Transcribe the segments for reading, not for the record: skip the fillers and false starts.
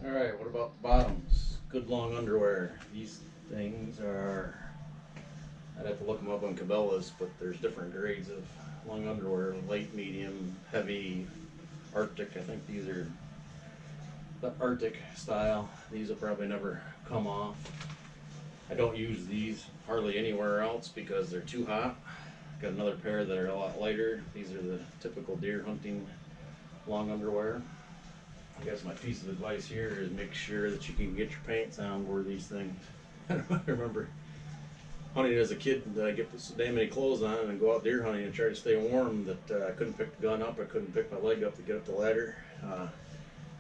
Alright, what about the bottoms? Good long underwear. These things are, I'd have to look them up on Cabela's, but there's different grades of long underwear: light, medium, heavy, Arctic. I think these are the Arctic style. These will probably never come off. I don't use these hardly anywhere else because they're too hot. Got another pair that are a lot lighter. These are the typical deer hunting long underwear. I guess my piece of advice here is make sure that you can get your pants on where these things. I remember hunting as a kid that I get so damn many clothes on and go out deer hunting and try to stay warm that I couldn't pick the gun up, I couldn't pick my leg up to get up the ladder.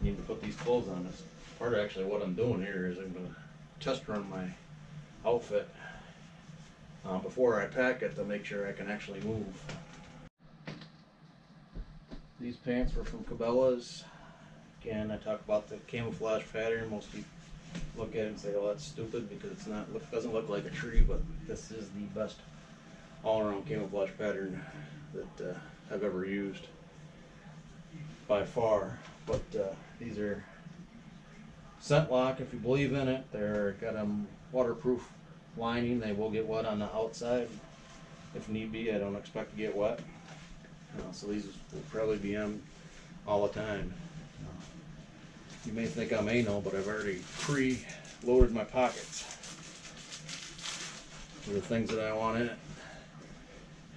Need to put these clothes on. That's part of actually what I'm doing here is I'm going to test run my outfit before I pack it to make sure I can actually move. These pants were from Cabela's. Again, I talk about the camouflage pattern. Most people look at it and say, "Oh, that's stupid," because it's not doesn't look like a tree. But this is the best all-around camouflage pattern that I've ever used by far. But these are scent lock if you believe in it. They're got a waterproof lining. They will get wet on the outside if need be. I don't expect to get wet, so these will probably be on all the time. You may think I'm anal, but I've already pre-loaded my pockets with the things that I want in it.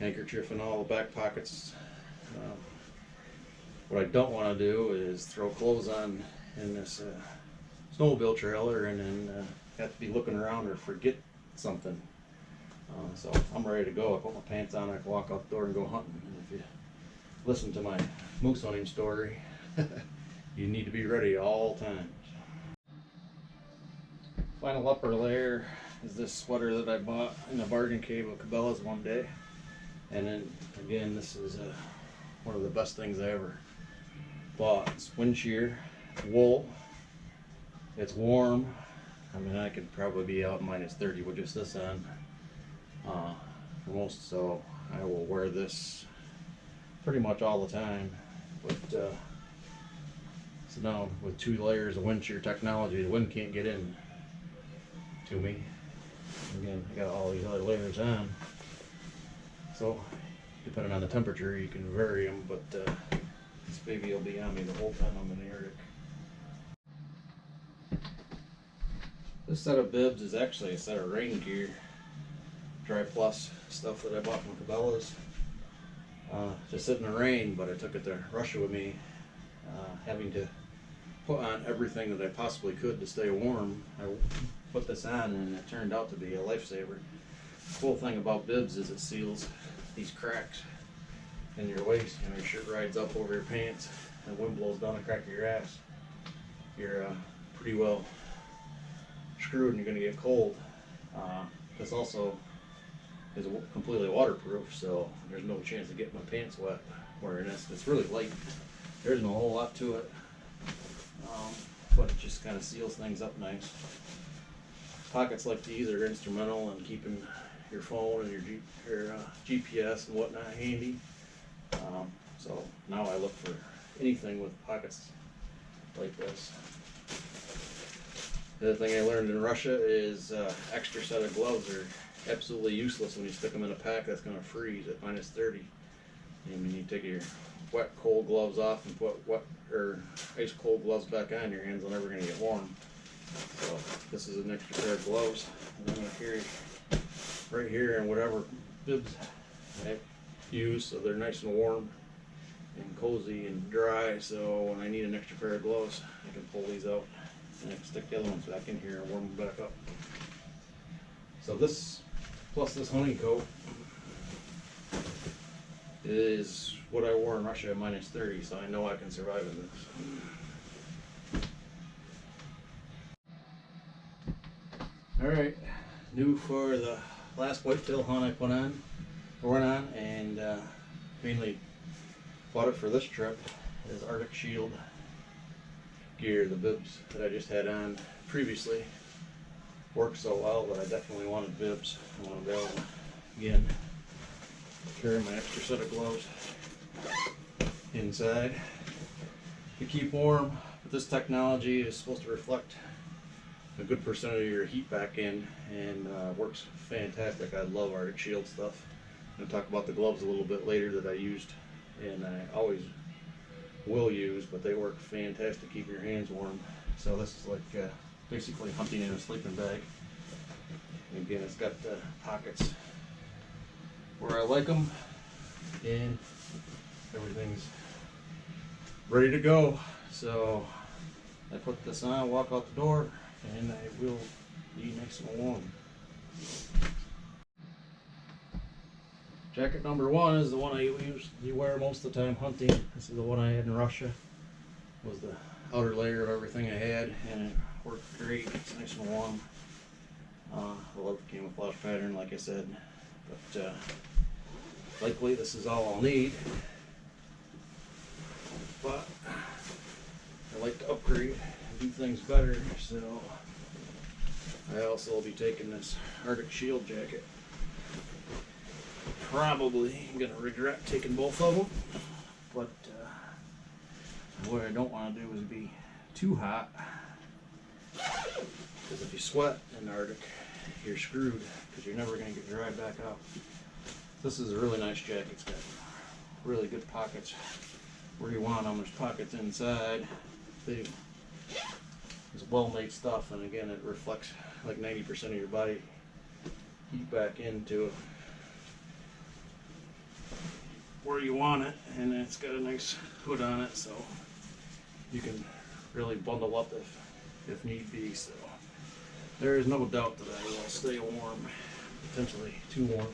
Handkerchief and all the back pockets. What I don't want to do is throw clothes on in this snowmobile trailer and then have to be looking around or forget something. So I'm ready to go. I put my pants on, I can walk out the door and go hunting. And if you listen to my moose hunting story, you need to be ready all times. Final upper layer is this sweater that I bought in a bargain cave at Cabela's one day. And then again, this is one of the best things I ever bought. It's wind shear, wool. It's warm. I mean, I could probably be out -30 with just this on for most, so I will wear this pretty much all the time. But so now with 2 layers of wind shear technology, the wind can't get in to me. Again, I got all these other layers on, so depending on the temperature you can vary them, but this baby will be on me the whole time I'm in the Arctic. This set of bibs is actually a set of rain gear, Dry Plus stuff that I bought from Cabela's. Just sit in the rain, but I took it to Russia with me, having to put on everything that I possibly could to stay warm. I put this on and it turned out to be a lifesaver. The cool thing about bibs is it seals these cracks in your waist. You know, your shirt rides up over your pants and the wind blows down the crack of your ass. You're pretty well screwed and you're going to get cold. This also is completely waterproof, so there's no chance of getting my pants wet wearing this. It's really light. There isn't a whole lot to it, but it just kind of seals things up nice. Pockets like these are instrumental in keeping your phone and your GPS and whatnot handy. So now I look for anything with pockets like this. The other thing I learned in Russia is extra set of gloves are absolutely useless when you stick them in a pack that's going to freeze at -30. And when you take your wet, cold gloves off and put wet or ice cold gloves back on, your hands are never going to get warm. So this is an extra pair of gloves that I'm going to carry right here and whatever bibs I use, so they're nice and warm and cozy and dry. So when I need an extra pair of gloves, I can pull these out and I can stick the other ones back in here and warm them back up. So this plus this hunting coat is what I wore in Russia at -30, so I know I can survive in this. Alright, new for the last whitetail hunt I went on, and mainly bought it for this trip, is Arctic Shield gear. The bibs that I just had on previously worked so well that I definitely wanted bibs. I want to be able to, again, carry my extra set of gloves inside to keep warm, but this technology is supposed to reflect a good percentage of your heat back in, and works fantastic. I love Arctic Shield stuff. I'm gonna talk about the gloves a little bit later that I used, and I always will use, but they work fantastic to keep your hands warm. So this is like basically hunting in a sleeping bag. And again, it's got pockets where I like them, and everything's ready to go. So I put this on, walk out the door, and I will be nice and warm. Jacket number one is the one I usually wear most of the time hunting. This is the one I had in Russia. It was the outer layer of everything I had, and it worked great. It's nice and warm. I love the camouflage pattern, like I said, but likely this is all I'll need. But I like to upgrade and do things better, so I also will be taking this Arctic Shield jacket. Probably gonna regret taking both of them, but what I don't want to do is be too hot, because if you sweat in the Arctic, you're screwed, because you're never gonna get dry back out. This is a really nice jacket. It's got really good pockets where you want them. There's pockets inside. It's well-made stuff, and again, it reflects like 90% of your body heat back into it where you want it, and it's got a nice hood on it, so you can really bundle up if need be. So there is no doubt that I will stay warm, potentially too warm.